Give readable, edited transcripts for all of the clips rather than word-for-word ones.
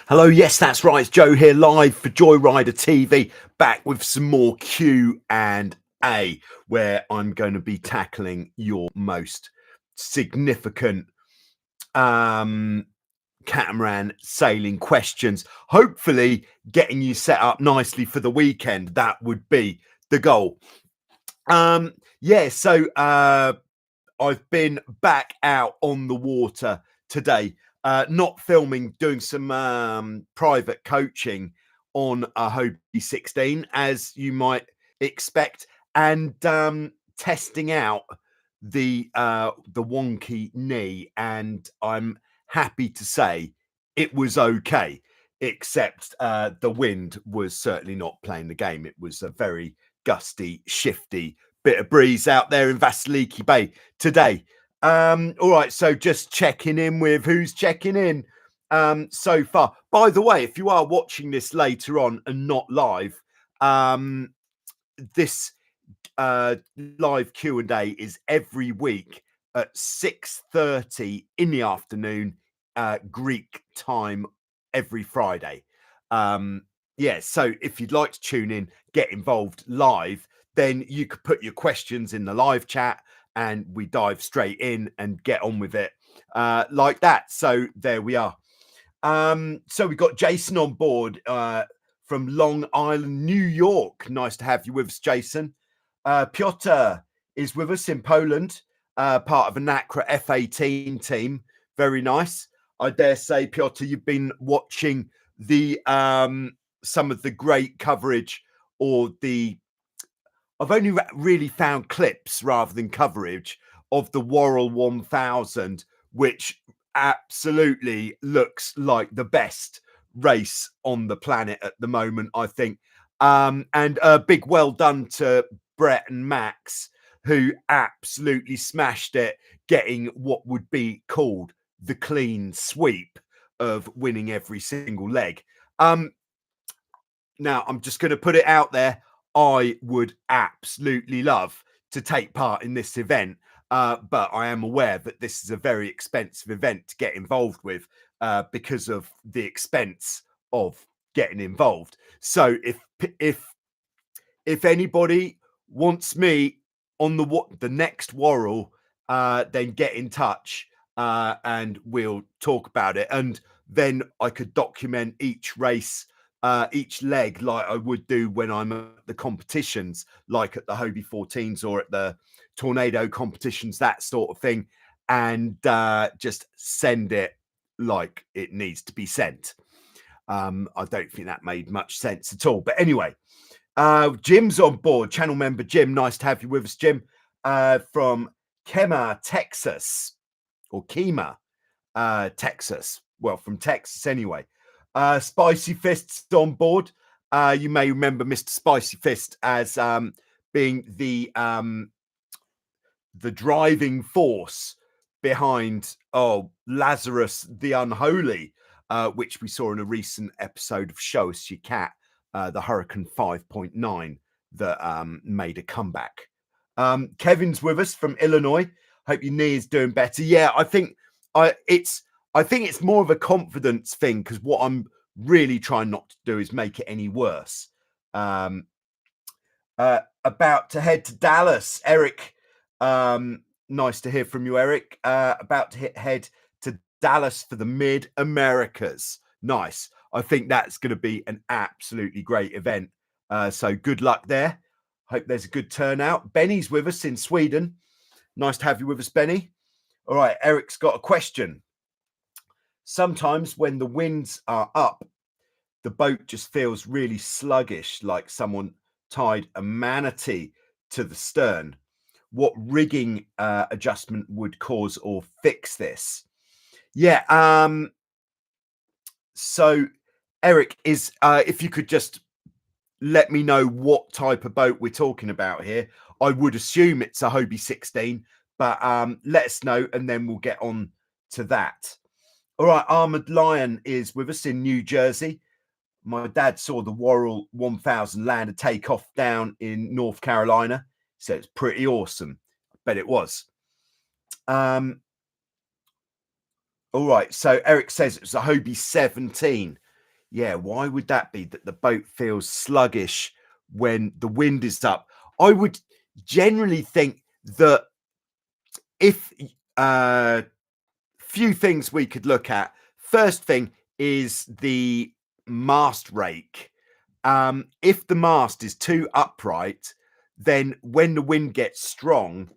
Hello, yes, that's right. It's Joe here live for Joyrider TV, back with some more Q&A, where I'm going to be tackling your most significant catamaran sailing questions, hopefully getting you set up nicely for the weekend. That would be the goal. So I've been back out on the water today, not filming, doing some private coaching on a Hobie 16, as you might expect, and testing out the wonky knee. And I'm happy to say it was okay, except the wind was certainly not playing the game. It was a very gusty, shifty bit of breeze out there in Vasiliki Bay today. All right, so just checking in with who's checking in so far. By the way, if you are watching this later on and not live, this live Q&A is every week at 6:30 in the afternoon Greek time every Friday. So if you'd like to tune in, get involved live, then you could put your questions in the live chat and we dive straight in and get on with it like that. So there we are. So we've got Jason on board from Long Island, New York. Nice to have you with us, Jason. Piotr is with us in Poland, part of a Nacra F18 team. Very nice. I dare say, Piotr, you've been watching the some of the great coverage, or I've only really found clips rather than coverage of the Worrell 1000, which absolutely looks like the best race on the planet at the moment, I think. And a big well done to Brett and Max, who absolutely smashed it, getting what would be called the clean sweep of winning every single leg. Now, I'm just going to put it out there. I would absolutely love to take part in this event, but I am aware that this is a very expensive event to get involved with because of the expense of getting involved. So if anybody wants me on the next Worrell, then get in touch and we'll talk about it. And then I could document each race, each leg, like I would do when I'm at the competitions, like at the Hobie 14s or at the Tornado competitions, that sort of thing, and just send it like it needs to be sent. I don't think that made much sense at all. But anyway, Jim's on board, channel member Jim. Nice to have you with us, Jim, from Kema, Texas, or Kema, Texas. Well, from Texas anyway. Spicy Fist's on board. You may remember Mr. Spicy Fist as being the driving force behind Lazarus the Unholy, which we saw in a recent episode of Show Us Your Cat, the Hurricane 5.9 that made a comeback. Kevin's with us from Illinois. Hope your knee is doing better. Yeah, I think it's more of a confidence thing, because what I'm really trying not to do is make it any worse. About to head to Dallas, Eric. Nice to hear from you, Eric. About to head to Dallas for the Mid-Americas. Nice. I think that's going to be an absolutely great event. So good luck there. Hope there's a good turnout. Benny's with us in Sweden. Nice to have you with us, Benny. All right, Eric's got a question. Sometimes when the winds are up, the boat just feels really sluggish, like someone tied a manatee to the stern. What rigging adjustment would cause or fix this? Yeah. So, Eric, if you could just let me know what type of boat we're talking about here. I would assume it's a Hobie 16, but let us know and then we'll get on to that. All right, Armored Lion is with us in New Jersey. My dad saw the Worrell 1000 land and take off down in North Carolina, so it's pretty awesome. I bet it was. All right, so Eric says it was a Hobie 17. Yeah, why would that be that the boat feels sluggish when the wind is up? I would generally think that if few things we could look at. First thing is the mast rake. If the mast is too upright, then when the wind gets strong,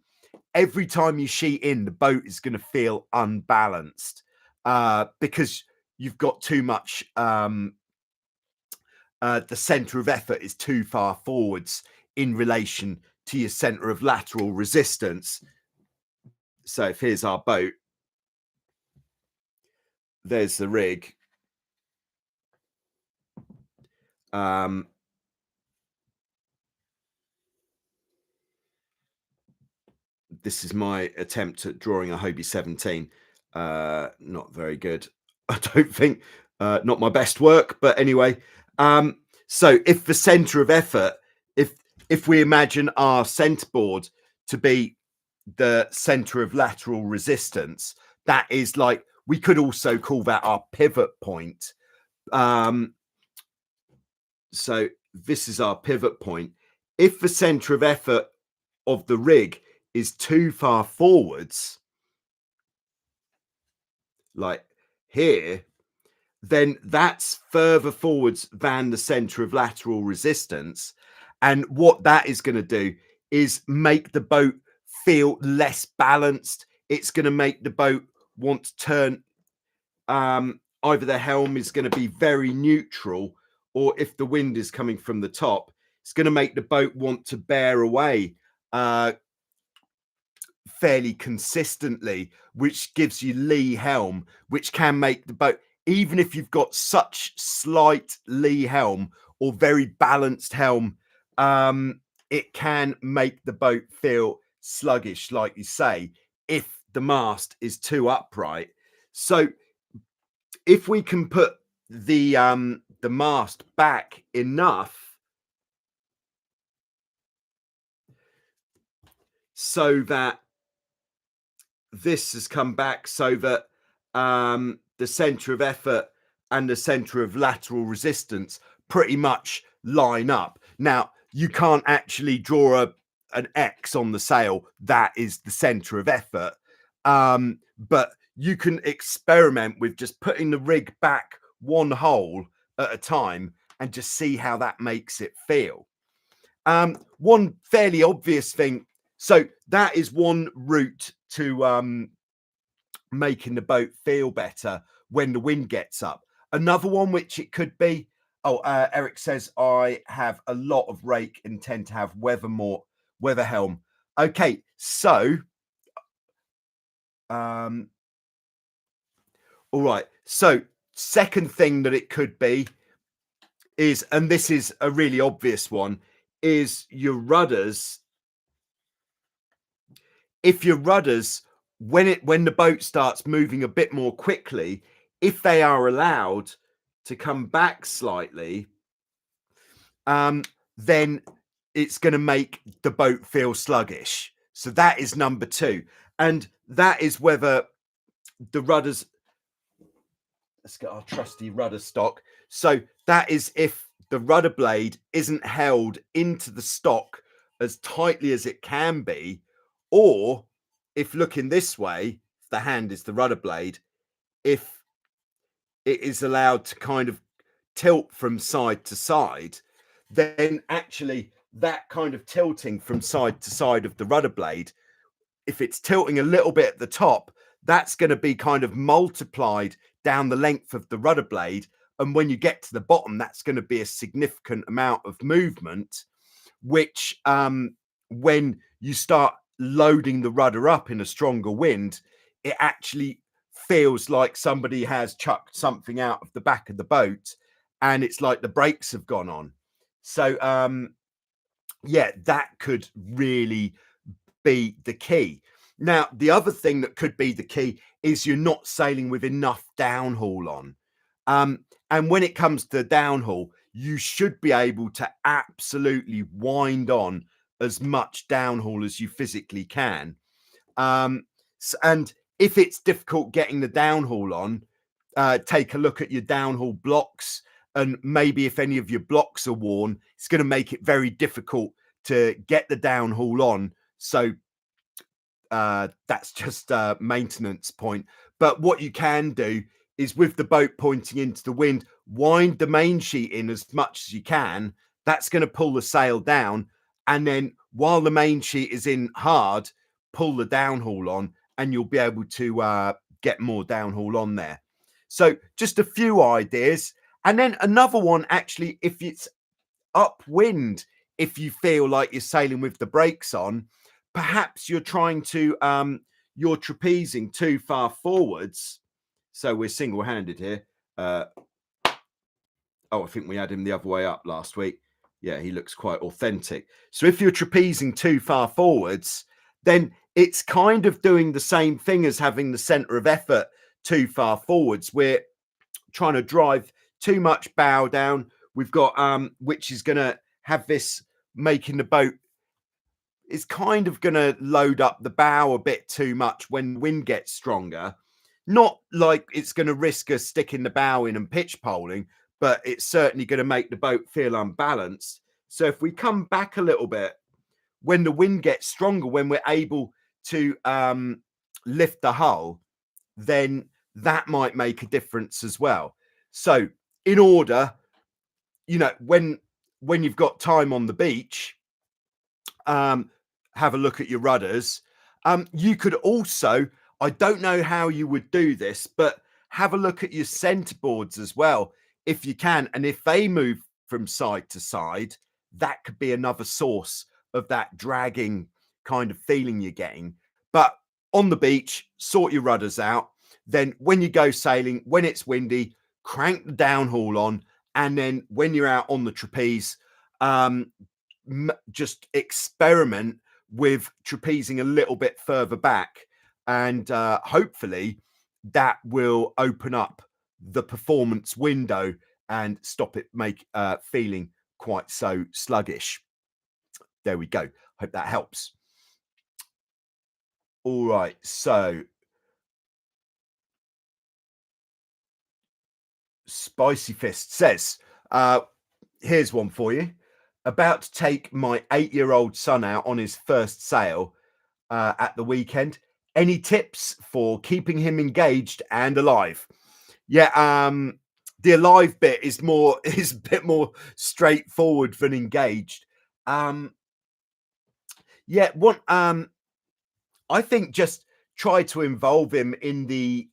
every time you sheet in, the boat is going to feel unbalanced because you've got too much. The center of effort is too far forwards in relation to your center of lateral resistance. So if here's our boat, there's the rig. This is my attempt at drawing a Hobie 17. Not very good. I don't think, not my best work, but anyway. So if the center of effort, if we imagine our centerboard to be the center of lateral resistance, that is like, we could also call that our pivot point. So this is our pivot point. If the center of effort of the rig is too far forwards, like here, then that's further forwards than the center of lateral resistance. And what that is going to do is make the boat feel less balanced. It's going to make the boat want to turn. Either the helm is going to be very neutral, or if the wind is coming from the top, it's going to make the boat want to bear away fairly consistently, which gives you lee helm, which can make the boat, even if you've got such slight lee helm or very balanced helm, it can make the boat feel sluggish, like you say, if the mast is too upright. So if we can put the mast back enough so that this has come back, so that the center of effort and the center of lateral resistance pretty much line up. Now, you can't actually draw an X on the sail. That is the center of effort. But you can experiment with just putting the rig back one hole at a time and just see how that makes it feel. One fairly obvious thing. So that is one route to making the boat feel better when the wind gets up. Another one, which it could be, Eric says, I have a lot of rake and tend to have weather helm. Okay, so all right, so second thing that it could be is, and this is a really obvious one, is your rudders. If your rudders, when the boat starts moving a bit more quickly, if they are allowed to come back slightly, then it's going to make the boat feel sluggish. So that is number two. And that is whether the rudders, let's get our trusty rudder stock. So that is if the rudder blade isn't held into the stock as tightly as it can be, or if looking this way, the hand is the rudder blade, if it is allowed to kind of tilt from side to side, then actually that kind of tilting from side to side of the rudder blade, if it's tilting a little bit at the top, that's going to be kind of multiplied down the length of the rudder blade. And when you get to the bottom, that's going to be a significant amount of movement, which when you start loading the rudder up in a stronger wind, it actually feels like somebody has chucked something out of the back of the boat and it's like the brakes have gone on. So yeah, that could really be the key. Now, the other thing that could be the key is you're not sailing with enough downhaul on. And when it comes to downhaul, you should be able to absolutely wind on as much downhaul as you physically can. And if it's difficult getting the downhaul on, take a look at your downhaul blocks and maybe if any of your blocks are worn, it's going to make it very difficult to get the downhaul on. So that's just a maintenance point. But what you can do is, with the boat pointing into the wind, wind the main sheet in as much as you can. That's going to pull the sail down, and then while the main sheet is in hard, pull the downhaul on, and you'll be able to get more downhaul on there. So just a few ideas. And then another one, actually, if it's upwind, if you feel like you're sailing with the brakes on, perhaps you're trying to you're trapezing too far forwards. So we're single-handed here. Oh, I think we had him the other way up last week. Yeah, he looks quite authentic. So if you're trapezing too far forwards, then it's kind of doing the same thing as having the center of effort too far forwards. We're trying to drive too much bow down. We've got which is going to have this making the boat, it's kind of going to load up the bow a bit too much when the wind gets stronger. Not like it's going to risk us sticking the bow in and pitch poling, but it's certainly going to make the boat feel unbalanced. So if we come back a little bit, when the wind gets stronger, when we're able to lift the hull, then that might make a difference as well. So in order, you know, when you've got time on the beach, have a look at your rudders. You could also, I don't know how you would do this, but have a look at your centerboards as well, if you can. And if they move from side to side, that could be another source of that dragging kind of feeling you're getting. But on the beach, sort your rudders out. Then when you go sailing, when it's windy, crank the downhaul on. And then when you're out on the trapeze, just experiment with trapezing a little bit further back, and hopefully that will open up the performance window and stop it feeling quite so sluggish. There we go. Hope that helps. All right, so Spicy Fist says, here's one for you. About to take my 8-year-old son out on his first sail at the weekend. Any tips for keeping him engaged and alive? Yeah, the alive bit is a bit more straightforward than engaged. Yeah, what I think, just try to involve him in the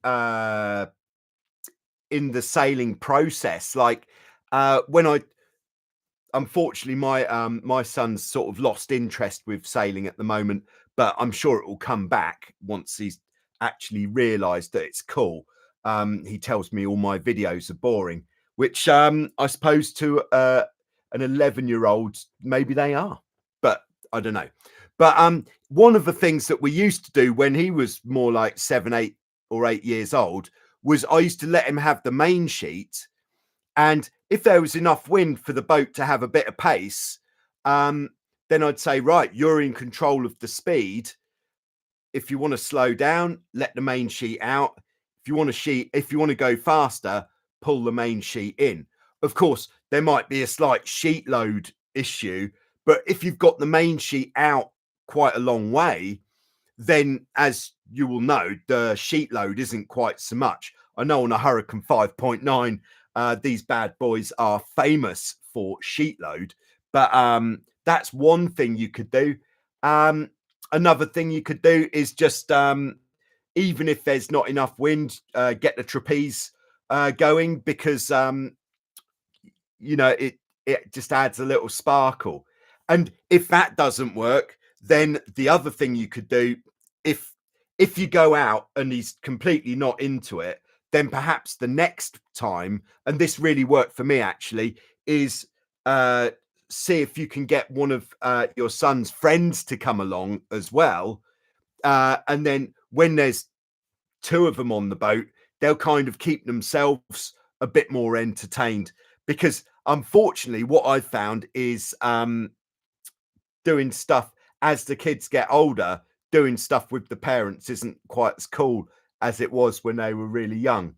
sailing process. Like when unfortunately, my son's sort of lost interest with sailing at the moment, but I'm sure it will come back once he's actually realised that it's cool. He tells me all my videos are boring, which I suppose to an 11-year-old, maybe they are, but I don't know. But one of the things that we used to do when he was more like 7, 8 or 8 years old was I used to let him have the main sheet. And if there was enough wind for the boat to have a bit of pace, then I'd say, right, you're in control of the speed. If you want to slow down, let the main sheet out. If you want to go faster, pull the main sheet in. Of course, there might be a slight sheet load issue, but if you've got the main sheet out quite a long way, then, as you will know, the sheet load isn't quite so much. I know on a Hurricane 5.9, these bad boys are famous for sheet load, but that's one thing you could do. Another thing you could do is just, even if there's not enough wind, get the trapeze going, because you know, it just adds a little sparkle. And if that doesn't work, then the other thing you could do, if you go out and he's completely not into it, then perhaps the next time, and this really worked for me actually, is see if you can get one of your son's friends to come along as well. And then when there's 2 of them on the boat, they'll kind of keep themselves a bit more entertained, because unfortunately what I've found is doing stuff as the kids get older, doing stuff with the parents isn't quite as cool as it was when they were really young.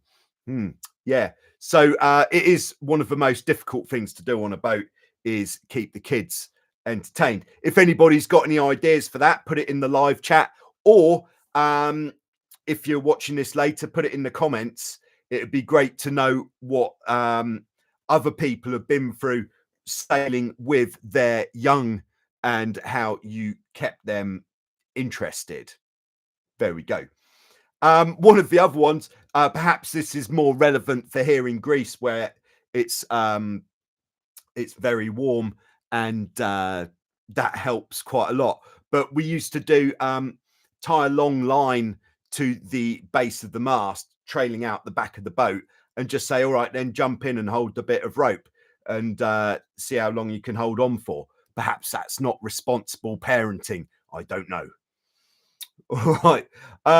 Yeah. So it is one of the most difficult things to do on a boat is keep the kids entertained. If anybody's got any ideas for that, put it in the live chat, or if you're watching this later, put it in the comments. It'd be great to know what other people have been through sailing with their young and how you kept them interested. There we go. One of the other ones, perhaps this is more relevant for here in Greece, where it's very warm, and that helps quite a lot. But we used to do tie a long line to the base of the mast, trailing out the back of the boat, and just say, all right, then jump in and hold the bit of rope and see how long you can hold on for. Perhaps that's not responsible parenting. I don't know. All right.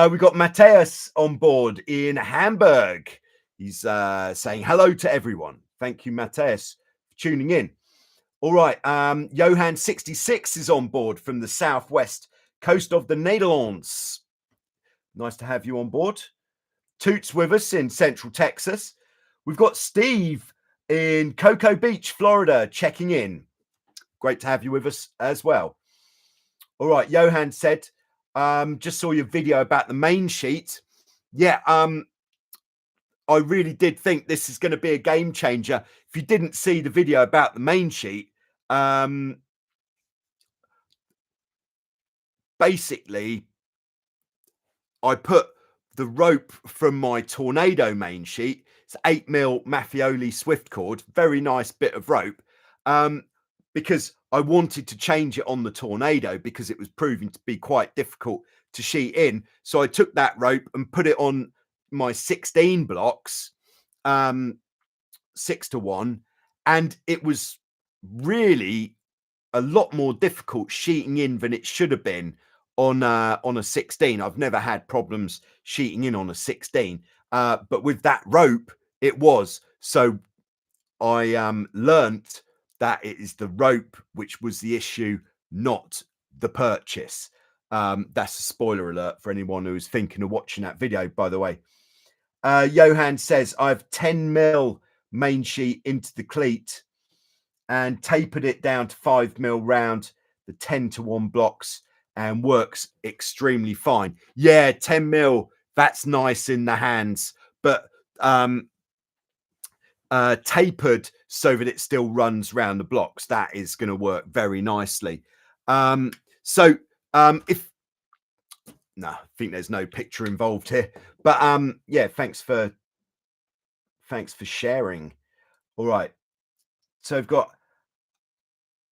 We got Mateus on board in Hamburg. He's saying hello to everyone. Thank you, Mateus, for tuning in. All right. Johan66 is on board from the southwest coast of the Netherlands. Nice to have you on board. Toots with us in Central Texas. We've got Steve in Cocoa Beach, Florida, checking in. Great to have you with us as well. All right. Johan said, just saw your video about the main sheet. Yeah, I really did think this is going to be a game changer. If you didn't see the video about the main sheet, basically, I put the rope from my Tornado main sheet. It's 8mm Maffioli Swift cord, very nice bit of rope, because I wanted to change it on the Tornado because it was proving to be quite difficult to sheet in. So I took that rope and put it on my 16 blocks, 6-to-1, and it was really a lot more difficult sheeting in than it should have been on a 16. I've never had problems sheeting in on a 16, but with that rope, it was. So I learnt that it is the rope which was the issue, not the purchase. That's a spoiler alert for anyone who's thinking of watching that video, by the way. Johan says, I've 10mm main sheet into the cleat and tapered it down to 5mm round the 10-to-1 blocks, and works extremely fine. Yeah, 10mm, that's nice in the hands, but tapered so that it still runs round the blocks, that is going to work very nicely. If no, I think there's no picture involved here, but yeah, thanks for sharing. All right, so I've got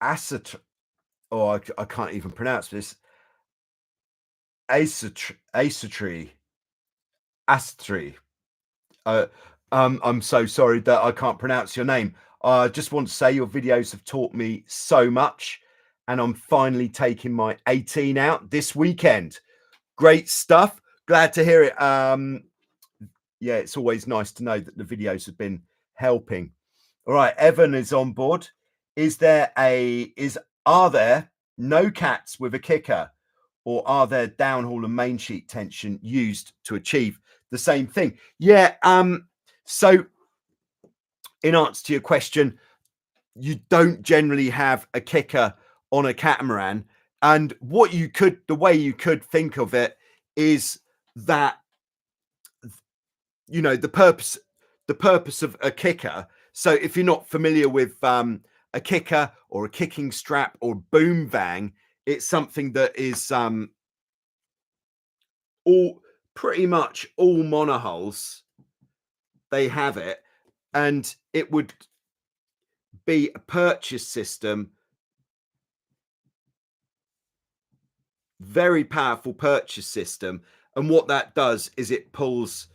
acat. Oh, I can't even pronounce this. Acetry. I'm so sorry that I can't pronounce your name. I just want to say your videos have taught me so much, and I'm finally taking my 18 out this weekend. Great stuff. Glad to hear it. Yeah, it's always nice to know that the videos have been helping. All right, Evan is on board. Are there no cats with a kicker, or are there downhaul and main sheet tension used to achieve the same thing? Yeah, so in answer to your question, you don't generally have a kicker on a catamaran. And the way you could think of it is that, you know, the purpose of a kicker. So if you're not familiar with a kicker or a kicking strap or boom vang, it's something that is pretty much all monohulls, they have it, and it would be a purchase system, very powerful purchase system, and what that does is it pulls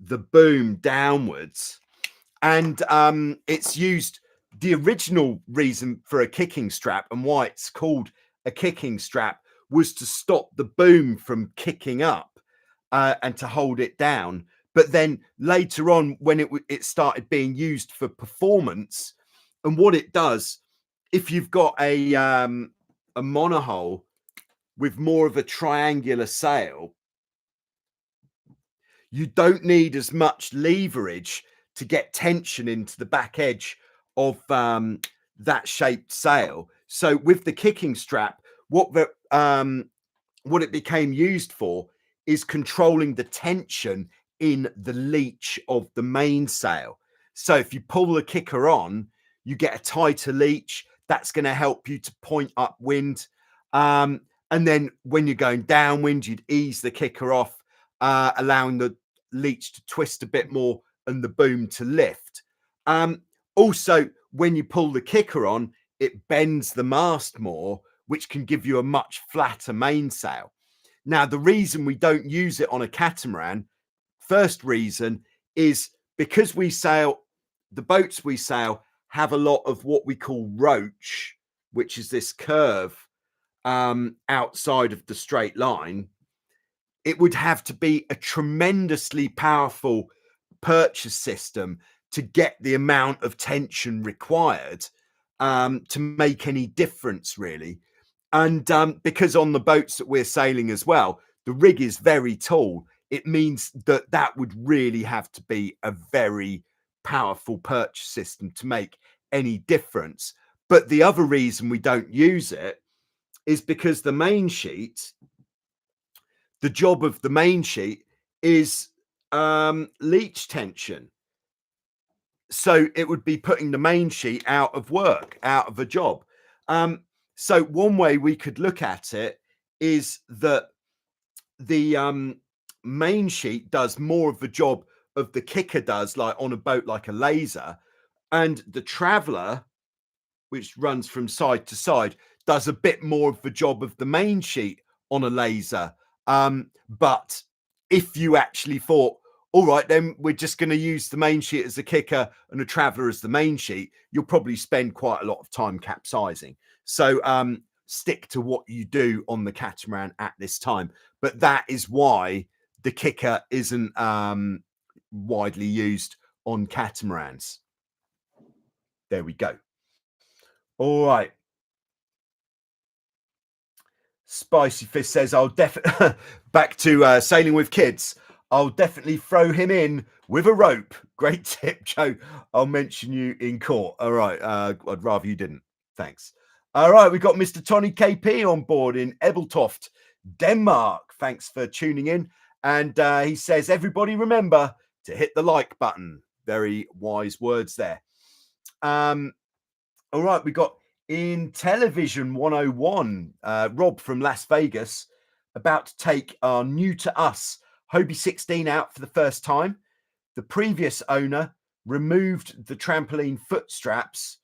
the boom downwards, and it's used. The original reason for a kicking strap and why it's called a kicking strap was to stop the boom from kicking up and to hold it down. But then later on, when it started being used for performance, and what it does, if you've got a monohull with more of a triangular sail, you don't need as much leverage to get tension into the back edge of that shaped sail. So with the kicking strap, what it became used for is controlling the tension in the leech of the mainsail. So if you pull the kicker on, you get a tighter leech. That's going to help you to point upwind. And then when you're going downwind, you'd ease the kicker off, allowing the leech to twist a bit more and the boom to lift. Also, when you pull the kicker on, it bends the mast more, which can give you a much flatter mainsail. Now, the reason we don't use it on a catamaran, first reason is because the boats we sail have a lot of what we call roach, which is this curve outside of the straight line. It would have to be a tremendously powerful purchase system to get the amount of tension required to make any difference, really. And because on the boats that we're sailing as well, the rig is very tall, it means that that would really have to be a very powerful purchase system to make any difference. But the other reason we don't use it is because the main sheet, the job of the main sheet is leech tension. So it would be putting the main sheet out of work, out of a job. So one way we could look at it is that the main sheet does more of the job of the kicker does, like on a boat like a laser, and the traveller, which runs from side to side, does a bit more of the job of the main sheet on a laser. But if you actually thought, all right, then we're just going to use the main sheet as the kicker and the traveller as the main sheet, you'll probably spend quite a lot of time capsizing. So stick to what you do on the catamaran at this time. But that is why the kicker isn't widely used on catamarans. There we go. All right. Spicy Fish says, I'll definitely back to sailing with kids. I'll definitely throw him in with a rope. Great tip, Joe. I'll mention you in court. All right. I'd rather you didn't. Thanks. All right. We've got Mr. Tony KP on board in Ebeltoft, Denmark. Thanks for tuning in. And he says, everybody remember to hit the like button. Very wise words there. All right. We got in Television 101, Rob from Las Vegas, about to take our new to us Hobie 16 out for the first time. The previous owner removed the trampoline foot straps.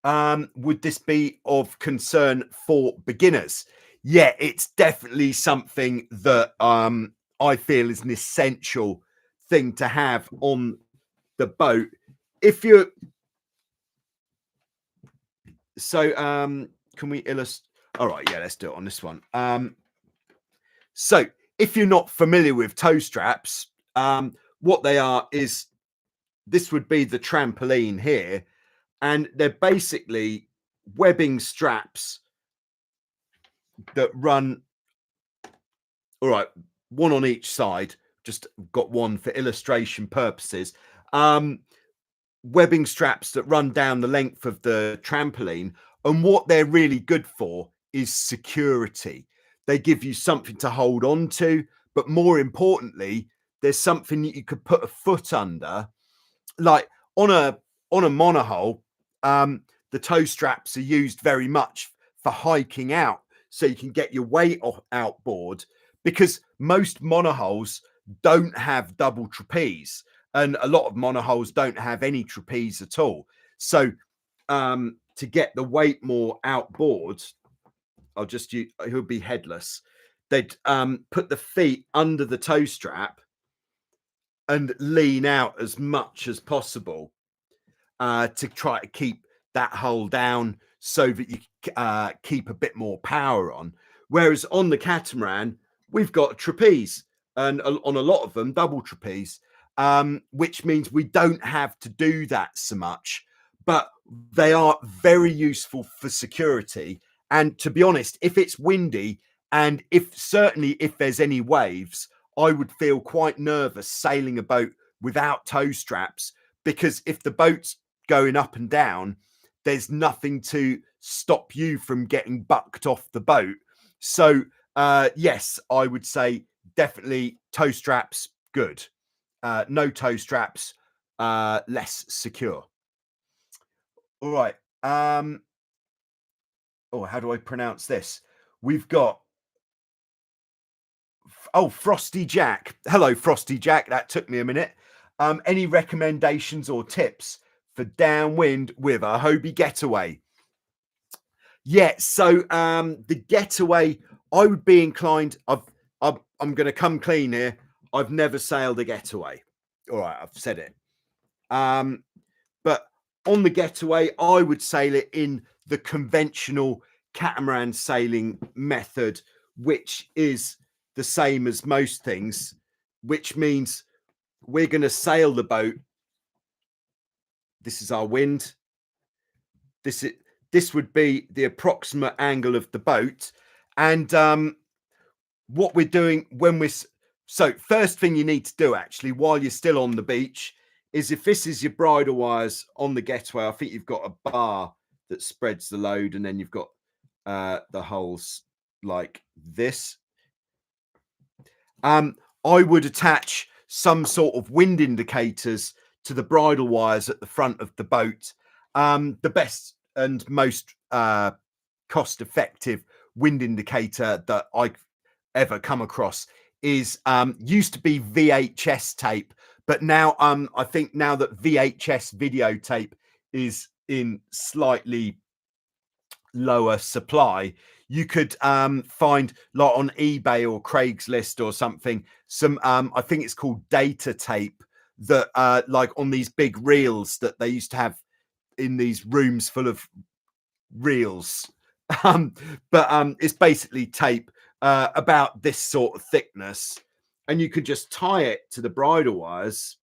Would this be of concern for beginners? Yeah, it's definitely something that I feel is an essential thing to have on the boat. If you're can we illustrate? All right, yeah, let's do it on this one. So if you're not familiar with toe straps, what they are is this would be the trampoline here, and they're basically webbing straps that run, all right, one on each side, just got one for illustration purposes. Webbing straps that run down the length of the trampoline, and what they're really good for is security. They give you something to hold on to, but more importantly, there's something that you could put a foot under. Like on a monohull, the toe straps are used very much for hiking out, so you can get your weight outboard, because most monohulls don't have double trapeze, and a lot of monohulls don't have any trapeze at all. So to get the weight more outboard, I'll just use, he'll be headless. They'd put the feet under the toe strap and lean out as much as possible to try to keep that hull down so that you keep a bit more power on. Whereas on the catamaran, we've got trapeze, and on a lot of them, double trapeze, which means we don't have to do that so much, but they are very useful for security. And to be honest, if it's windy and if there's any waves, I would feel quite nervous sailing a boat without tow straps, because if the boat's going up and down, there's nothing to stop you from getting bucked off the boat. So yes, I would say definitely tow straps, good. No tow straps, less secure. All right. Oh, how do I pronounce this? We've got Frosty Jack. Hello, Frosty Jack. That took me a minute. Any recommendations or tips for downwind with a Hobie Getaway? Yeah, so the Getaway, I would be inclined. I'm going to come clean here. I've never sailed a Getaway. All right, I've said it. But on the Getaway, I would sail it in the conventional catamaran sailing method, which is the same as most things, which means we're going to sail the boat. This is our wind. This would be the approximate angle of the boat. And what we're doing when we're... So first thing you need to do, actually, while you're still on the beach, is if this is your bridle wires on the Getaway, I think you've got a bar that spreads the load, and then you've got the holes like this. I would attach some sort of wind indicators to the bridle wires at the front of the boat. The best and most cost-effective wind indicator that I've ever come across is used to be VHS tape, but now I think now that VHS videotape is in slightly lower supply, you could find like on eBay or Craigslist or something some I think it's called data tape that like on these big reels that they used to have in these rooms full of reels. But it's basically tape about this sort of thickness, and you could just tie it to the bridle wires,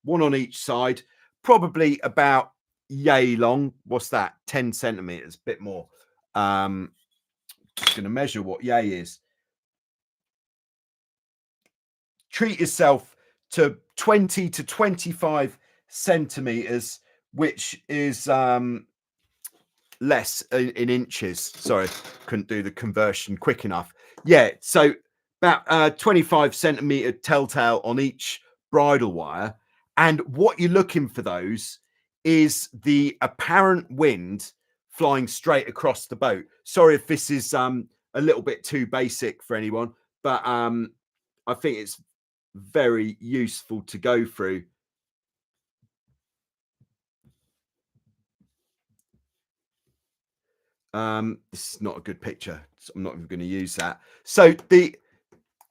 one on each side, probably about yay long. What's that? 10 centimeters, bit more. Just going to measure what yay is. Treat yourself to 20 to 25 centimeters, which is less in inches. Sorry, couldn't do the conversion quick enough. Yeah, so about 25 centimeter telltale on each bridle wire. And what you're looking for those is the apparent wind flying straight across the boat. Sorry if this is a little bit too basic for anyone, but I think it's very useful to go through. This is not a good picture, so I'm not even going to use that. So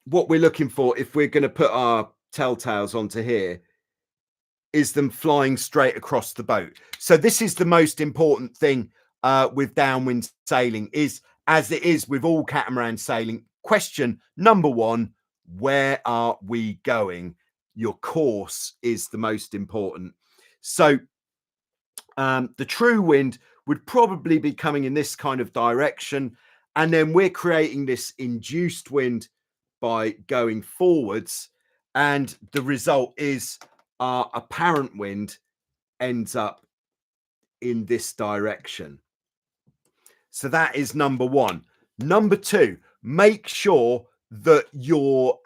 what we're looking for, if we're going to put our telltales onto here, is them flying straight across the boat. So this is the most important thing with downwind sailing, is as it is with all catamaran sailing. Question number one, where are we going? Your course is the most important. So the true wind would probably be coming in this kind of direction, and then we're creating this induced wind by going forwards, and the result is our apparent wind ends up in this direction. So that is number one. Number two, make sure that your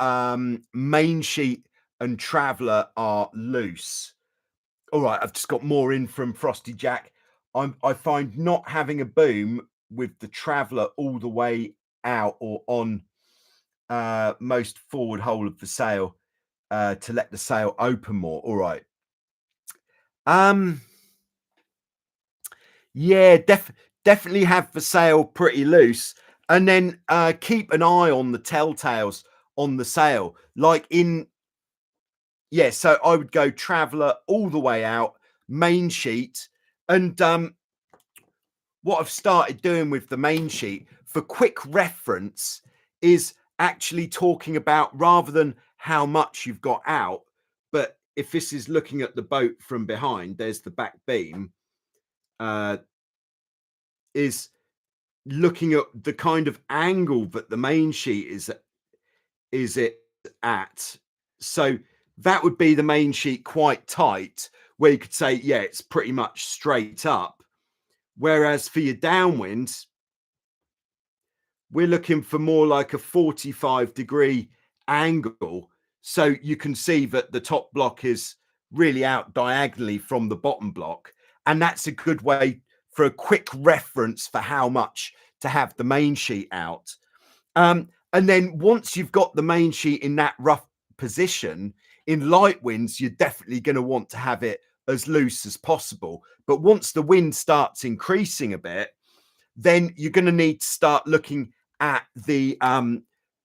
main sheet and traveller are loose. All right, I've just got more in from Frosty Jack. I find not having a boom with the traveller all the way out or on most forward hole of the sail to let the sail open more. All right. Yeah, definitely have the sail pretty loose, and then keep an eye on the telltales on the sail. Like yeah, so I would go traveller all the way out, main sheet, and what I've started doing with the main sheet for quick reference is actually talking about, rather than how much you've got out, but if this is looking at the boat from behind, there's the back beam, is looking at the kind of angle that the main sheet is it at. So that would be the main sheet quite tight, where you could say, yeah, it's pretty much straight up. Whereas for your downwind, we're looking for more like a 45-degree angle. So you can see that the top block is really out diagonally from the bottom block. And that's a good way for a quick reference for how much to have the main sheet out. And then once you've got the main sheet in that rough position, in light winds, you're definitely going to want to have it as loose as possible. But once the wind starts increasing a bit, then you're going to need to start looking at the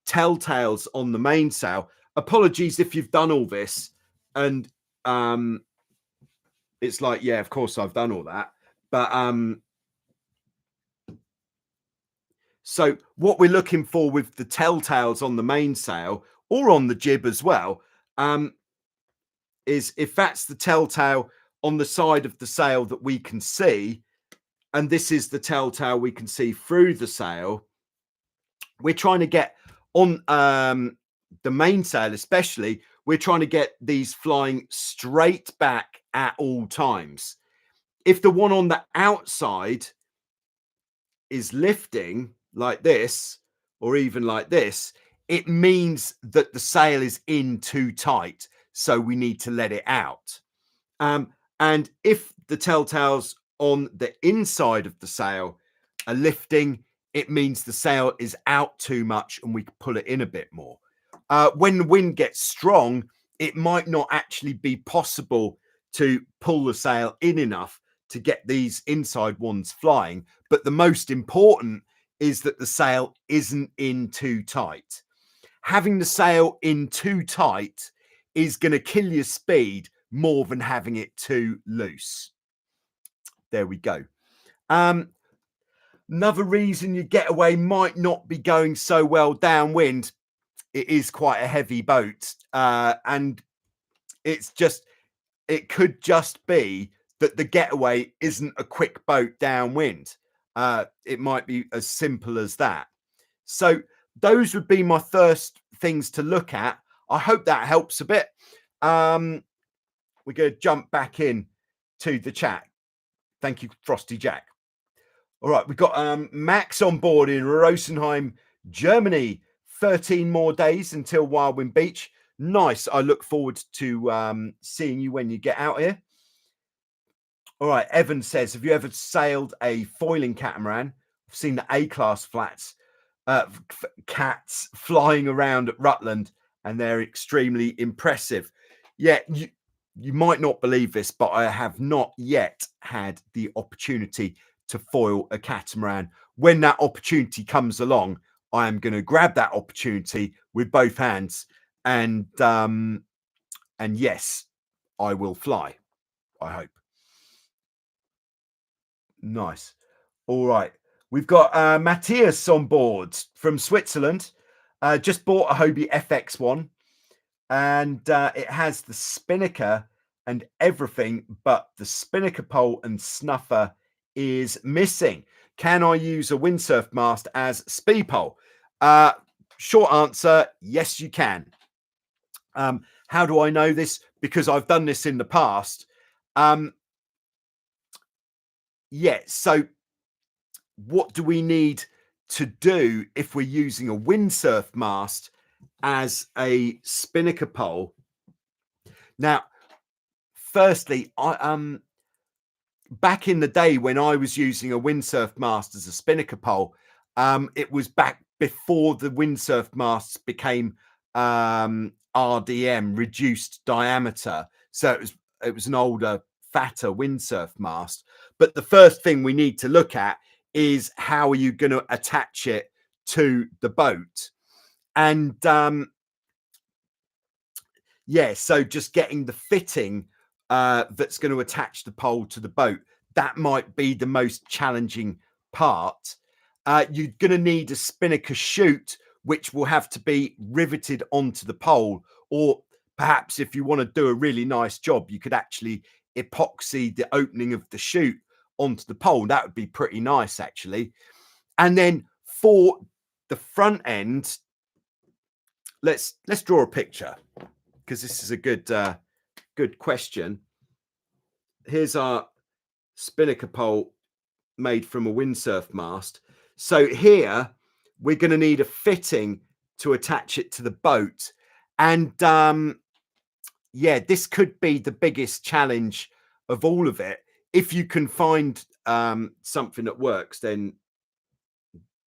telltales on the mainsail. Apologies if you've done all this and it's like, yeah, of course I've done all that. But so what we're looking for with the telltales on the mainsail or on the jib as well is if that's the telltale on the side of the sail that we can see, and this is the telltale we can see through the sail, we're trying to get on the mainsail especially, we're trying to get these flying straight back at all times. If the one on the outside is lifting like this, or even like this, it means that the sail is in too tight. So we need to let it out. And if the telltales on the inside of the sail are lifting, it means the sail is out too much and we can pull it in a bit more. When the wind gets strong, it might not actually be possible to pull the sail in enough to get these inside ones flying. But the most important is that the sail isn't in too tight. Having the sail in too tight is going to kill your speed more than having it too loose. There we go. Another reason your getaway might not be going so well downwind, it is quite a heavy boat. And it could just be that the getaway isn't a quick boat downwind. It might be as simple as that. So those would be my first things to look at. I hope that helps a bit. We're going to jump back in to the chat. Thank you, Frosty Jack. All right, we've got Max on board in Rosenheim, Germany. 13 more days until Wildwind Beach. Nice. I look forward to seeing you when you get out here. All right, Evan says, have you ever sailed a foiling catamaran? I've seen the A-class flats, cats flying around at Rutland, and they're extremely impressive. Yeah, you might not believe this, but I have not yet had the opportunity to foil a catamaran. When that opportunity comes along, I am going to grab that opportunity with both hands, and yes, I will fly, I hope. Nice. All right. We've got Matthias on board from Switzerland. Just bought a Hobie FX1, and it has the Spinnaker and everything, but the Spinnaker pole and snuffer is missing. Can I use a windsurf mast as speed pole? Short answer, yes, you can. How do I know this? Because I've done this in the past. Yeah, so what do we need to do if we're using a windsurf mast as a spinnaker pole? Now, firstly, back in the day when I was using a windsurf mast as a spinnaker pole, it was back before the windsurf masts became RDM, reduced diameter. So it was an older, fatter windsurf mast. But the first thing we need to look at is how are you going to attach it to the boat? And yeah, so just getting the fitting that's going to attach the pole to the boat, that might be the most challenging part. You're going to need a spinnaker chute, which will have to be riveted onto the pole, or perhaps if you want to do a really nice job, you could actually epoxy the opening of the chute onto the pole. That would be pretty nice, actually. And then for the front end, let's draw a picture. because this is a good question. Here's our Spinnaker pole made from a windsurf mast. So here we're going to need a fitting to attach it to the boat. And yeah, this could be the biggest challenge of all of it. If you can find something that works, then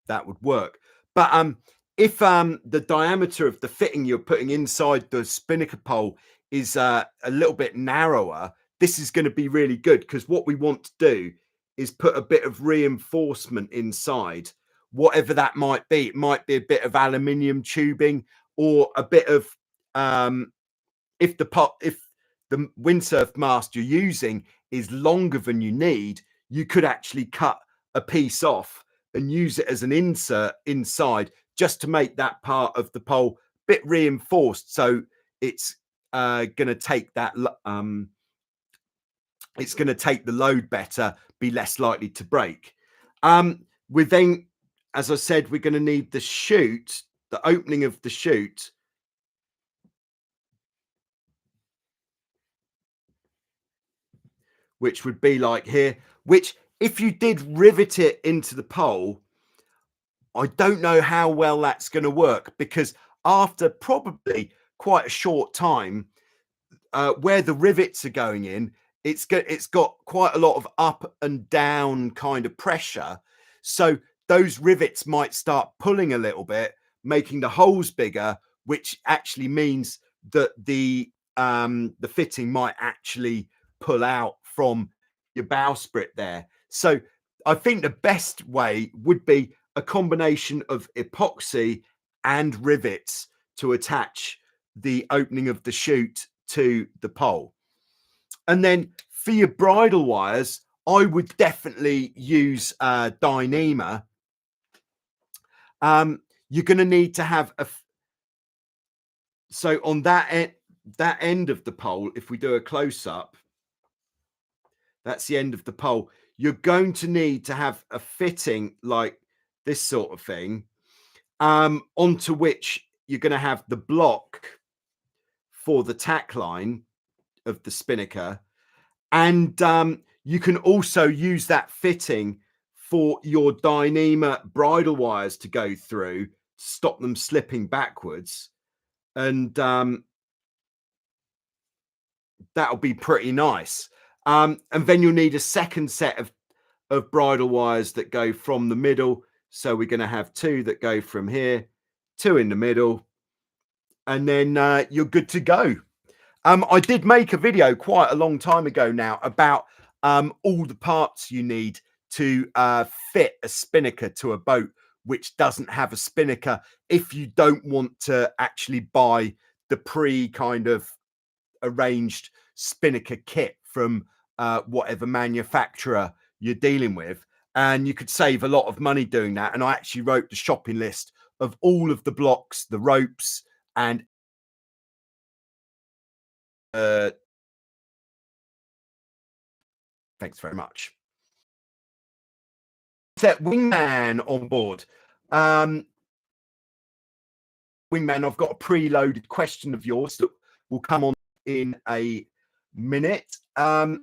that would work. But if the diameter of the fitting you're putting inside the Spinnaker pole is a little bit narrower, this is going to be really good, because what we want to do is put a bit of reinforcement inside, whatever that might be. It might be a bit of aluminium tubing, or a bit of if the windsurf mast you're using is longer than you need, you could actually cut a piece off and use it as an insert inside, just to make that part of the pole a bit reinforced, so it's going to take that it's going to take the load better, be less likely to break. We then, as I said, we're going to need the chute, the opening of the chute, which would be like here, which if you did rivet it into the pole, I don't know how well that's going to work, because after probably quite a short time, where the rivets are going in, it's got quite a lot of up and down kind of pressure. So those rivets might start pulling a little bit, making the holes bigger, which actually means that the fitting might actually pull out from your bowsprit there. So I think the best way would be a combination of epoxy and rivets to attach the opening of the chute to the pole. And then for your bridle wires, I would definitely use Dyneema. You're going to need to have so on that end of the pole, if we do a close-up, that's the end of the pole. You're going to need to have a fitting like this sort of thing, onto which you're going to have the block for the tack line of the Spinnaker. And you can also use that fitting for your Dyneema bridle wires to go through, to stop them slipping backwards. And that'll be pretty nice. And then you'll need a second set of bridle wires that go from the middle. So we're going to have two that go from here, two in the middle, and then you're good to go. I did make a video quite a long time ago now about all the parts you need to fit a Spinnaker to a boat which doesn't have a Spinnaker, if you don't want to actually buy the kind of arranged Spinnaker kit from whatever manufacturer you're dealing with. And you could save a lot of money doing that. And I actually wrote the shopping list of all of the blocks, the ropes, and thanks very much. Set Wingman on board. Wingman, I've got a preloaded question of yours that will come on in a minute.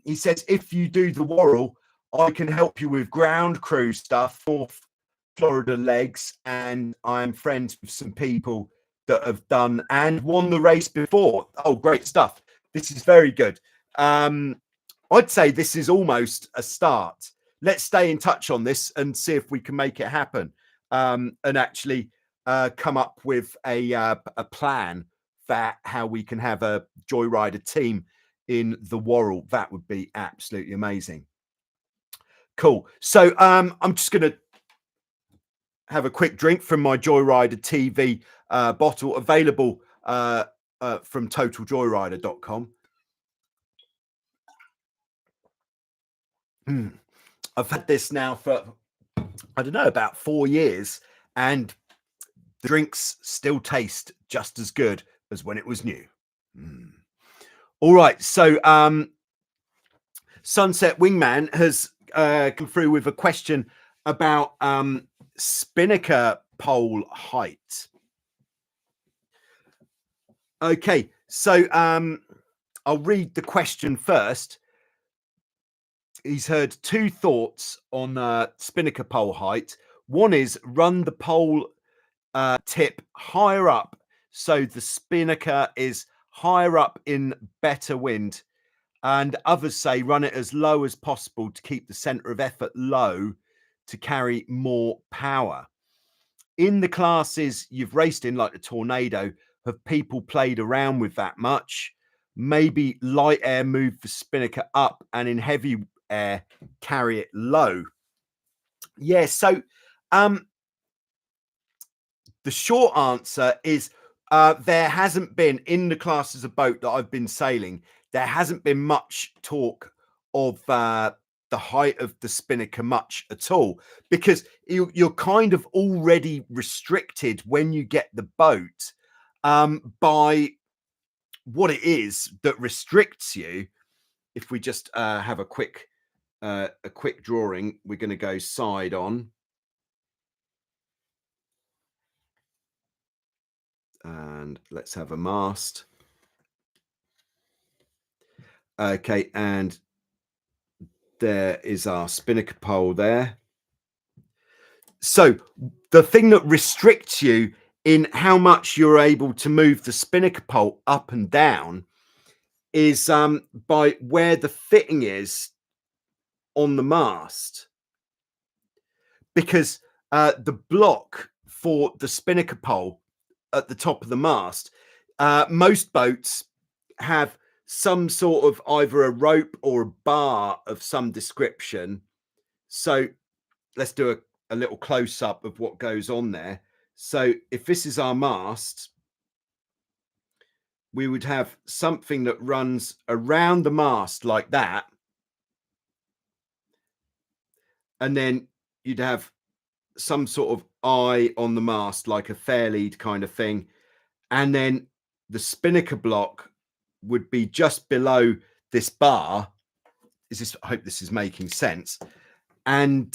He says, if you do the Worrell, I can help you with ground crew stuff for Florida legs, and I'm friends with some people that have done and won the race before. Oh, great stuff. This is very good. I'd say this is almost a start. Let's stay in touch on this and see if we can make it happen, and actually come up with a plan for how we can have a Joyrider team in the Worrell. That would be absolutely amazing. Cool. So I'm just going to have a quick drink from my Joyrider TV bottle, available from totaljoyrider.com. I've had this now for, I don't know, about 4 years, and the drinks still taste just as good as when it was new. All right, so Sunset Wingman has come through with a question about Spinnaker pole height. Okay, So I'll read the question first. He's heard two thoughts on Spinnaker pole height. One is run the pole tip higher up so the Spinnaker is higher up in better wind, and others say run it as low as possible to keep the center of effort low to carry more power. In the classes you've raced in, like the Tornado, have people played around with that much? Maybe light air move the Spinnaker up, and in heavy air carry it low. Yeah, so the short answer is there hasn't been, in the classes of boat that I've been sailing, there hasn't been much talk of the height of the Spinnaker much at all, because you're kind of already restricted when you get the boat by what it is that restricts you. If we just have a quick drawing, we're going to go side on. And let's have a mast. Okay, and there is our Spinnaker pole there. So the thing that restricts you in how much you're able to move the Spinnaker pole up and down is by where the fitting is on the mast. Because the block for the Spinnaker pole at the top of the mast, most boats have some sort of either a rope or a bar of some description. So let's do a little close up of what goes on there. So if this is our mast, we would have something that runs around the mast like that. And then you'd have some sort of eye on the mast, like a fair lead kind of thing. And then the Spinnaker block would be just below this bar. I hope this is making sense. And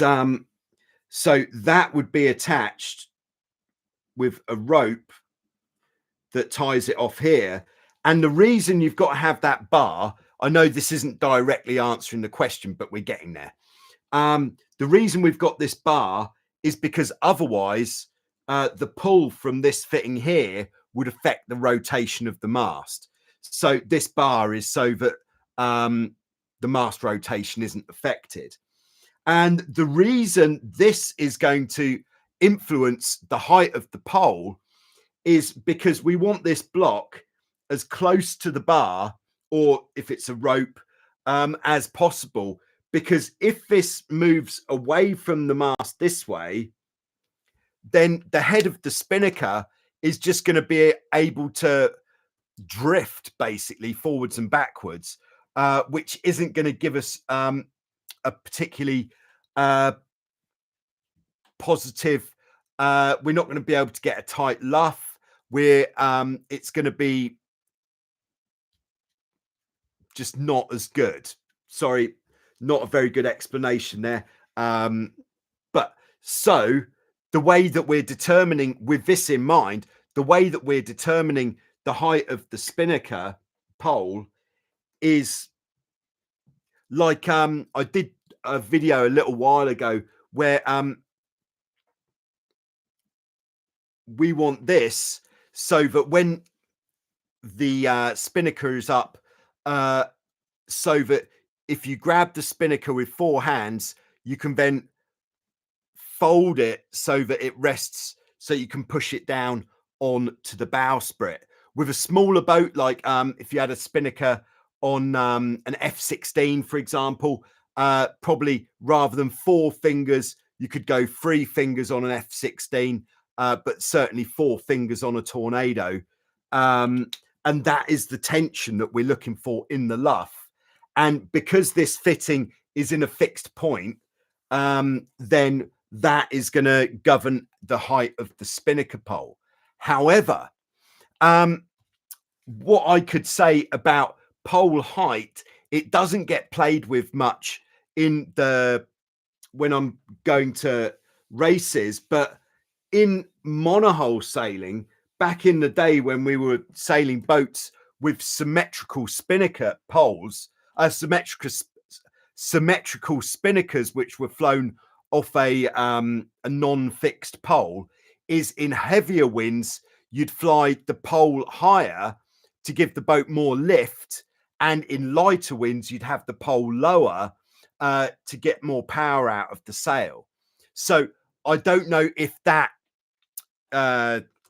so that would be attached with a rope that ties it off here. And the reason you've got to have that bar, I know this isn't directly answering the question, but we're getting there. The reason we've got this bar is because otherwise the pull from this fitting here would affect the rotation of the mast. So this bar is so that the mast rotation isn't affected. And the reason this is going to influence the height of the pole is because we want this block as close to the bar, or if it's a rope, as possible. Because if this moves away from the mast this way, then the head of the Spinnaker is just going to be able to drift basically forwards and backwards, which isn't going to give us a particularly positive. We're not going to be able to get a tight luff. It's going to be just not as good. Sorry, not a very good explanation there. But so the way that we're determining, with this in mind, the way that we're determining the height of the Spinnaker pole is like I did a video a little while ago where we want this so that when the Spinnaker is up, so that if you grab the Spinnaker with four hands, you can then fold it so that it rests, so you can push it down on to the bowsprit. With a smaller boat, like if you had a Spinnaker on an F16, for example, probably rather than 4 fingers, you could go 3 fingers on an F16, but certainly 4 fingers on a Tornado. And that is the tension that we're looking for in the luff. And because this fitting is in a fixed point, then that is going to govern the height of the Spinnaker pole. However, what I could say about pole height, it doesn't get played with much in when I'm going to races, but in monohull sailing, back in the day when we were sailing boats with symmetrical Spinnaker poles, symmetrical Spinnakers, which were flown off a non-fixed pole, is in heavier winds, you'd fly the pole higher to give the boat more lift. And in lighter winds, you'd have the pole lower to get more power out of the sail. So I don't know if that,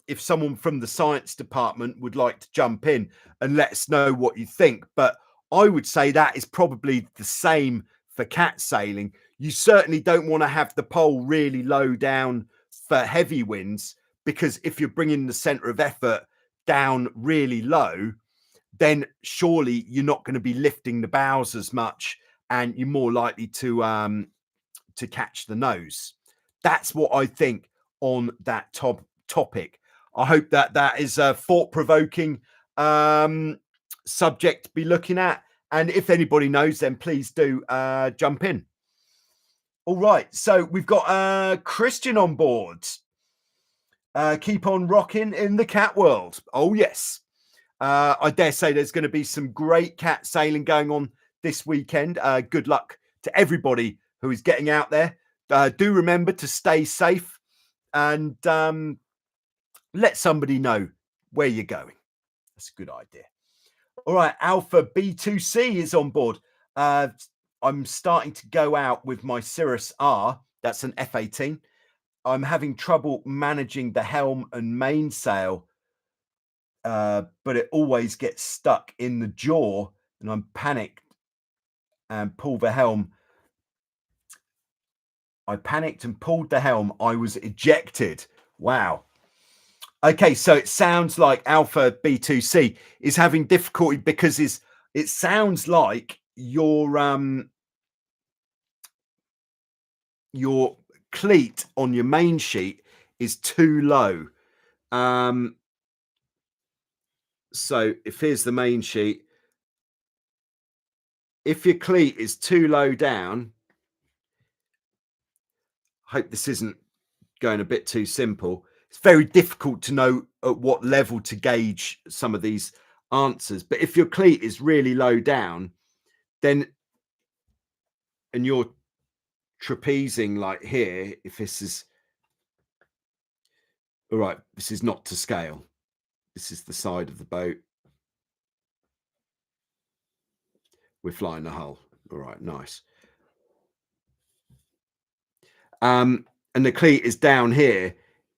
if someone from the science department would like to jump in and let us know what you think. But I would say that is probably the same for cat sailing. You certainly don't want to have the pole really low down for heavy winds, because if you're bringing the center of effort down really low, then surely you're not going to be lifting the bows as much, and you're more likely to catch the nose. That's what I think on that topic. I hope that is a thought-provoking subject to be looking at. And if anybody knows, then please do jump in. All right, so we've got Christian on board. Keep on rocking in the cat world. Oh, yes. I dare say there's going to be some great cat sailing going on this weekend. Good luck to everybody who is getting out there. Do remember to stay safe and let somebody know where you're going. That's a good idea. All right, Alpha B2C is on board. I'm starting to go out with my Cirrus R. That's an F18. I'm having trouble managing the helm and mainsail, but it always gets stuck in the jaw, and I'm panicked and pull the helm. I panicked and pulled the helm. I was ejected. Wow. Okay, so it sounds like Alpha B2C is having difficulty because it sounds like your cleat on your main sheet is too low. So if here's the main sheet, if your cleat is too low down, I hope this isn't going a bit too simple. It's very difficult to know at what level to gauge some of these answers. But if your cleat is really low down, then, and you're trapezing like here, if this is, all right, this is not to scale. This is the side of the boat. We're flying the hull. All right, nice. And the cleat is down here.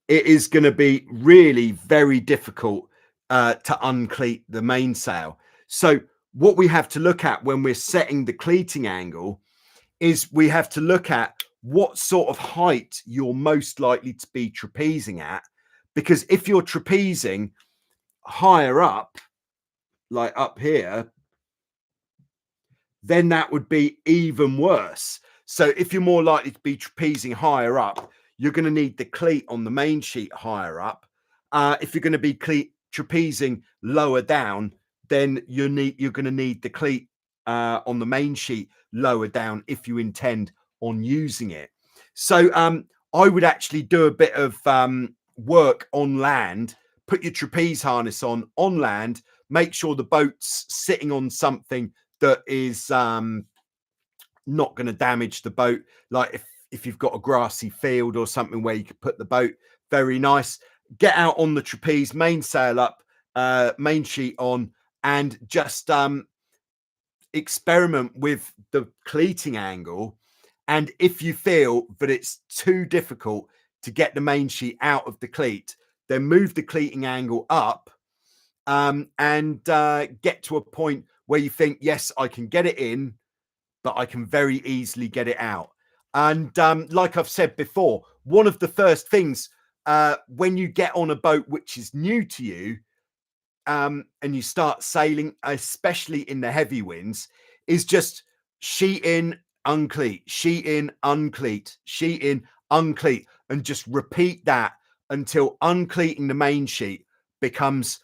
It is going to be really very difficult to uncleat the mainsail. So what we have to look at when we're setting the cleating angle is we have to look at what sort of height you're most likely to be trapezing at. Because if you're trapezing higher up, like up here, then that would be even worse. So if you're more likely to be trapezing higher up, you're going to need the cleat on the main sheet higher up. If you're going to be trapezing lower down, then you're going to need the cleat on the main sheet lower down if you intend on using it. So I would actually do a bit of work on land, put your trapeze harness on land, make sure the boat's sitting on something that is not going to damage the boat. Like if you've got a grassy field or something where you could put the boat, very nice. Get out on the trapeze, mainsail up, main sheet on, and just experiment with the cleating angle. And if you feel that it's too difficult to get the main sheet out of the cleat, then move the cleating angle up and get to a point where you think, yes, I can get it in, but I can very easily get it out. And like I've said before, one of the first things when you get on a boat which is new to you and you start sailing, especially in the heavy winds, is just sheet in, uncleat, sheet in, uncleat, sheet in, uncleat, and just repeat that until uncleating the main sheet becomes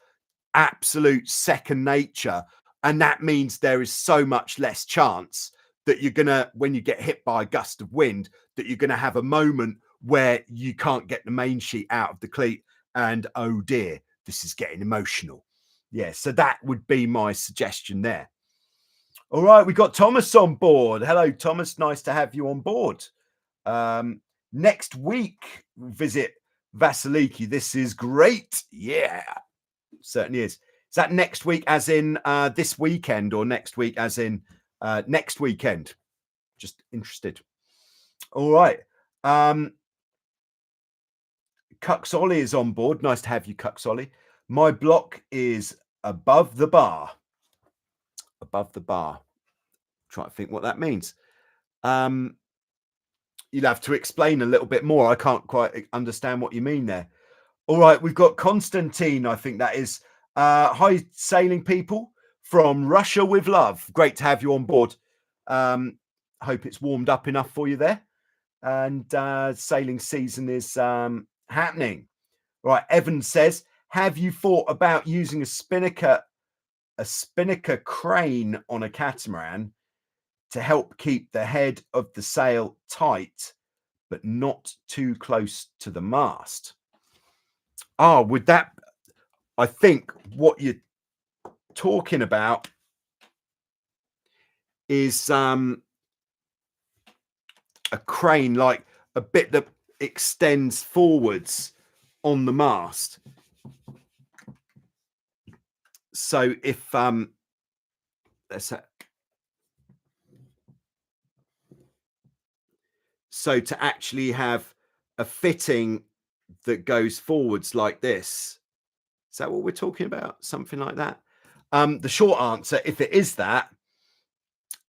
absolute second nature. And that means there is so much less chance that you're gonna, when you get hit by a gust of wind, that you're gonna have a moment where you can't get the main sheet out of the cleat and, oh dear, this is getting emotional. Yeah, so that would be my suggestion there. All right, we've got Thomas on board. Hello, Thomas. Nice to have you on board. Next week, visit Vasiliki. This is great. Yeah, certainly is. Is that next week as in this weekend, or next week as in next weekend? Just interested. All right. Cuxolly is on board. Nice to have you, Cuxolly. My block is above the bar. Above the bar. Try to think what that means. You'll have to explain a little bit more. I can't quite understand what you mean there. All right, we've got Constantine, I think that is. Hi, sailing people from Russia with love. Great to have you on board. Hope it's warmed up enough for you there. And sailing season is happening. Right, Evan says, have you thought about using a Spinnaker crane on a catamaran to help keep the head of the sail tight, but not too close to the mast? Oh, would that, I think what you're talking about is a crane, like a bit that extends forwards on the mast. So if so to actually have a fitting that goes forwards like this, is that what we're talking about? Something like that? The short answer, if it is that,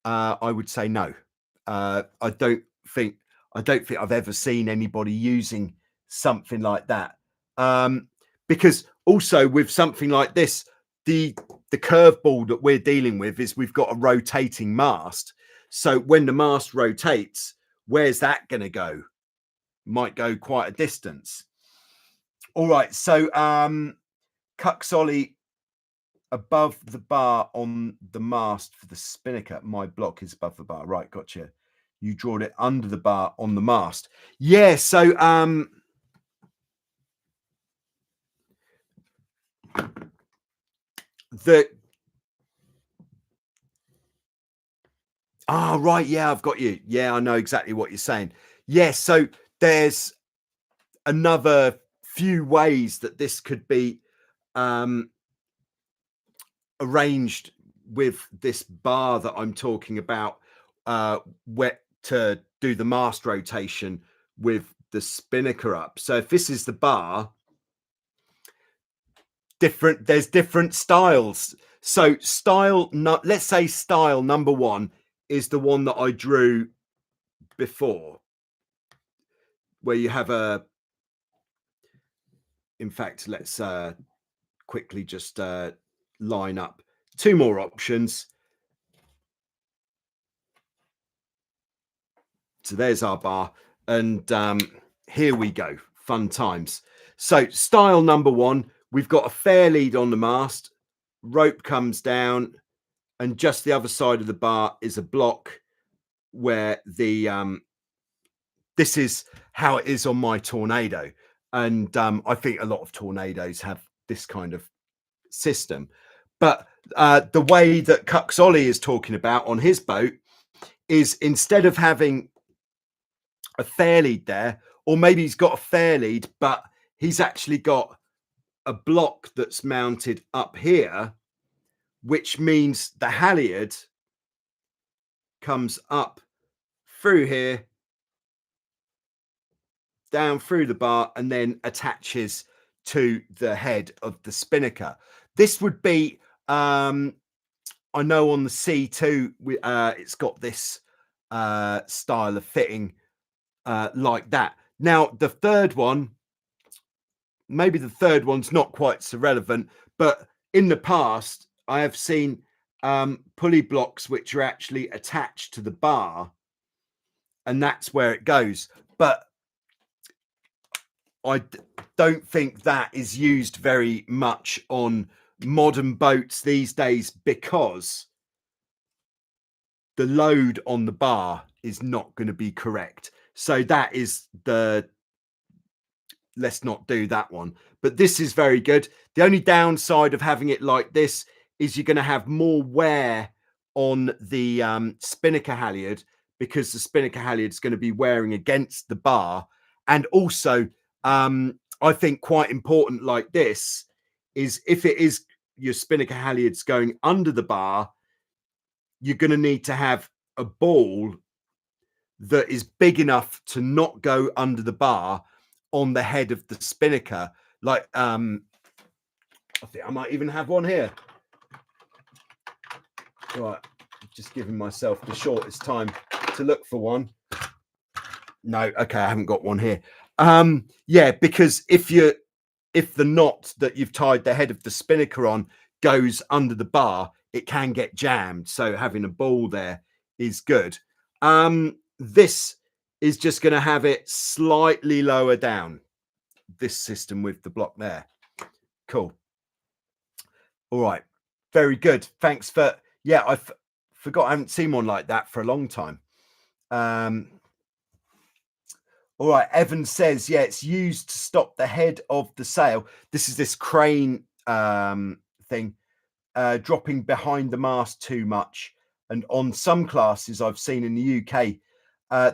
I would say no. I don't think I've ever seen anybody using something like that. Because also with something like this, the curveball that we're dealing with is we've got a rotating mast. So when the mast rotates, where's that going to go? Might go quite a distance. All right, so Cuxolly, above the bar on the mast for the Spinnaker. My block is above the bar. Right, gotcha. You drawed it under the bar on the mast. Yeah, so right, yeah, I've got you. Yeah, I know exactly what you're saying. Yeah, so there's another few ways that this could be arranged with this bar that I'm talking about, where to do the mast rotation with the Spinnaker up. So if this is the bar, there's different styles. So let's say style number one is the one that I drew before, where you have in fact, let's quickly just line up two more options. So there's our bar, and here we go. Fun times. So style number one, we've got a fair lead on the mast, rope comes down, and just the other side of the bar is a block where the this is how it is on my Tornado. And I think a lot of Tornadoes have this kind of system. But the way that Cuxolly is talking about on his boat is, instead of having a fair lead there, or maybe he's got a fair lead, but he's actually got a block that's mounted up here, which means the halyard comes up through here, down through the bar, and then attaches to the head of the Spinnaker. This would be, I know on the C2, it's got this style of fitting like that. Now, the third one, maybe the third one's not quite so relevant, but in the past, I have seen pulley blocks which are actually attached to the bar, and that's where it goes. But I don't think that is used very much on modern boats these days, because the load on the bar is not going to be correct. So that is the let's not do that one. But this is very good. The only downside of having it like this is you're going to have more wear on the Spinnaker halyard, because the Spinnaker halyard is going to be wearing against the bar. And also, I think quite important like this is if it is your Spinnaker halyards going under the bar, you're going to need to have a ball that is big enough to not go under the bar on the head of the Spinnaker. Like, I think I might even have one here. Right, just giving myself the shortest time to look for one. No, okay, I haven't got one here. Yeah, because if the knot that you've tied the head of the Spinnaker on goes under the bar, it can get jammed. So having a ball there is good. This is just going to have it slightly lower down, this system with the block there. Cool. All right. Very good. Thanks for, yeah, I forgot. I haven't seen one like that for a long time. All right. Evan says, yeah, it's used to stop the head of the sail. This is this crane thing dropping behind the mast too much. And on some classes I've seen in the UK,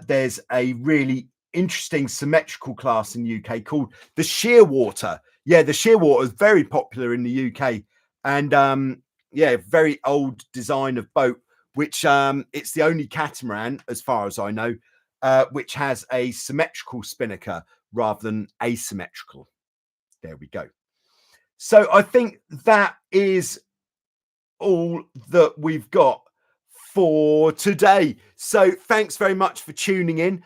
there's a really interesting symmetrical class in the UK called the Shearwater. Yeah, the Shearwater is very popular in the UK. And yeah, very old design of boat, which it's the only catamaran, as far as I know, which has a symmetrical spinnaker rather than asymmetrical. There we go. So I think that is all that we've got for today. So thanks very much for tuning in.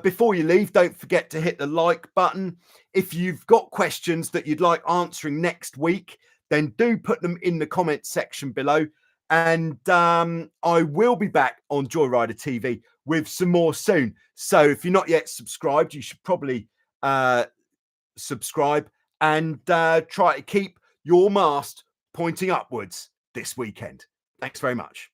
Before you leave, don't forget to hit the like button. If you've got questions that you'd like answering next week, then do put them in the comment section below. And I will be back on Joyrider TV with some more soon. So if you're not yet subscribed, you should probably subscribe and try to keep your mast pointing upwards this weekend. Thanks very much.